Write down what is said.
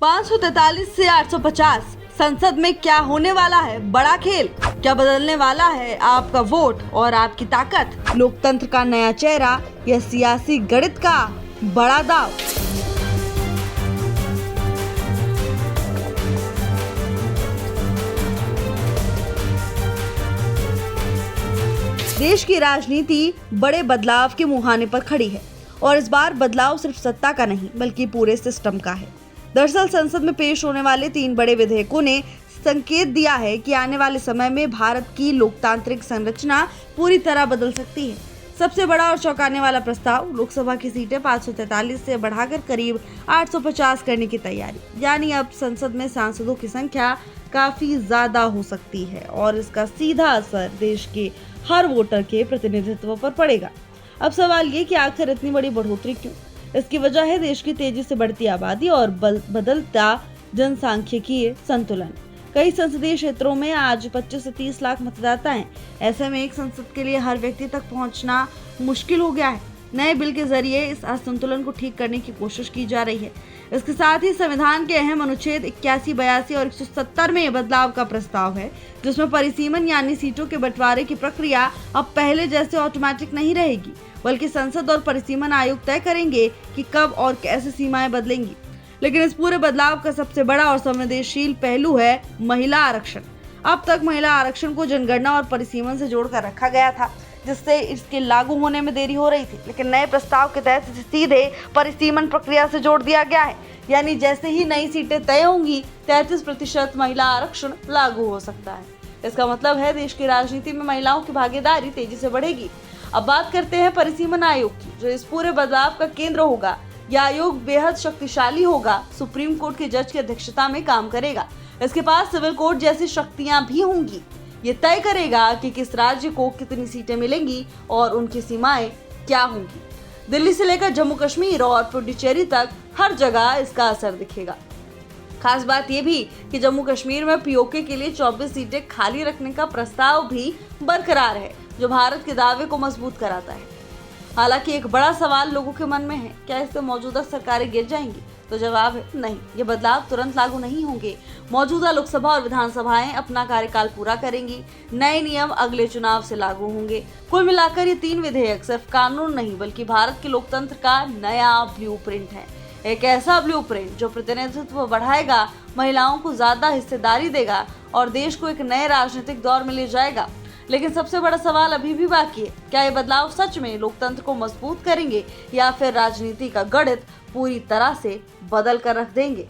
543 से 850 संसद में क्या होने वाला है बड़ा खेल। क्या बदलने वाला है आपका वोट और आपकी ताकत। लोकतंत्र का नया चेहरा या सियासी गणित का बड़ा दांव। देश की राजनीति बड़े बदलाव के मुहाने पर खड़ी है और इस बार बदलाव सिर्फ सत्ता का नहीं बल्कि पूरे सिस्टम का है। दरअसल संसद में पेश होने वाले 3 बड़े विधेयकों ने संकेत दिया है कि आने वाले समय में भारत की लोकतांत्रिक संरचना पूरी तरह बदल सकती है। सबसे बड़ा और चौंकाने वाला प्रस्ताव, लोकसभा की सीटें 543 से बढ़ाकर करीब 850 करने की तैयारी। यानी अब संसद में सांसदों की संख्या काफी ज्यादा हो सकती है और इसका सीधा असर देश के हर वोटर के प्रतिनिधित्व पर पड़ेगा। अब सवाल ये कि आखिर इतनी बड़ी बढ़ोतरी क्यों? इसकी वजह है देश की तेजी से बढ़ती आबादी और बदलता जनसांख्यिकीय संतुलन। कई संसदीय क्षेत्रों में आज 25 से 30 लाख मतदाता हैं। ऐसे में एक संसद के लिए हर व्यक्ति तक पहुंचना मुश्किल हो गया है। नए बिल के जरिए इस असंतुलन को ठीक करने की कोशिश की जा रही है। इसके साथ ही संविधान के अहम अनुच्छेद 81, 82 और 170 में बदलाव का प्रस्ताव है, जिसमें परिसीमन यानी सीटों के बंटवारे की प्रक्रिया अब पहले जैसे ऑटोमेटिक नहीं रहेगी, बल्कि संसद और परिसीमन आयोग तय करेंगे कि कब और कैसे सीमाएं बदलेंगी। लेकिन इस पूरे बदलाव का सबसे बड़ा और संवेदनशील पहलू है महिला आरक्षण। अब तक महिला आरक्षण को जनगणना और परिसीमन से जोड़कर रखा गया था, जिससे इसके लागू होने में देरी हो रही थी। लेकिन नए प्रस्ताव के तहत इसे सीधे परिसीमन प्रक्रिया से जोड़ दिया गया है। यानी जैसे ही नई सीटें तय होंगी 33% महिला आरक्षण लागू हो सकता है। इसका मतलब है देश की राजनीति में महिलाओं की भागीदारी तेजी से बढ़ेगी। अब बात करते हैं परिसीमन आयोग की, जो इस पूरे बदलाव का केंद्र होगा। यह आयोग बेहद शक्तिशाली होगा, सुप्रीम कोर्ट के जज की अध्यक्षता में काम करेगा। इसके पास सिविल कोर्ट जैसी शक्तियां भी होंगी। ये तय करेगा कि किस राज्य को कितनी सीटें मिलेंगी और उनकी सीमाएं क्या होंगी। दिल्ली से लेकर जम्मू कश्मीर और पुडुचेरी तक हर जगह इसका असर दिखेगा। खास बात यह भी कि जम्मू कश्मीर में पीओके के लिए 24 सीटें खाली रखने का प्रस्ताव भी बरकरार है, जो भारत के दावे को मजबूत कराता है। हालांकि एक बड़ा सवाल लोगों के मन में है, क्या इससे मौजूदा सरकारें गिर जाएंगी? तो जवाब है नहीं। ये बदलाव तुरंत लागू नहीं होंगे। मौजूदा लोकसभा और विधानसभाएं अपना कार्यकाल पूरा करेंगी। नए नियम अगले चुनाव से लागू होंगे। कुल मिलाकर ये 3 विधेयक सिर्फ कानून नहीं बल्कि भारत के लोकतंत्र का नया ब्लूप्रिंट है। एक ऐसा ब्लूप्रिंट जो प्रतिनिधित्व बढ़ाएगा, महिलाओं को ज्यादा हिस्सेदारी देगा और देश को एक नए राजनीतिक दौर में ले जाएगा। लेकिन सबसे बड़ा सवाल अभी भी बाकी है, क्या ये बदलाव सच में लोकतंत्र को मजबूत करेंगे या फिर राजनीति का गणित पूरी तरह से बदल कर रख देंगे?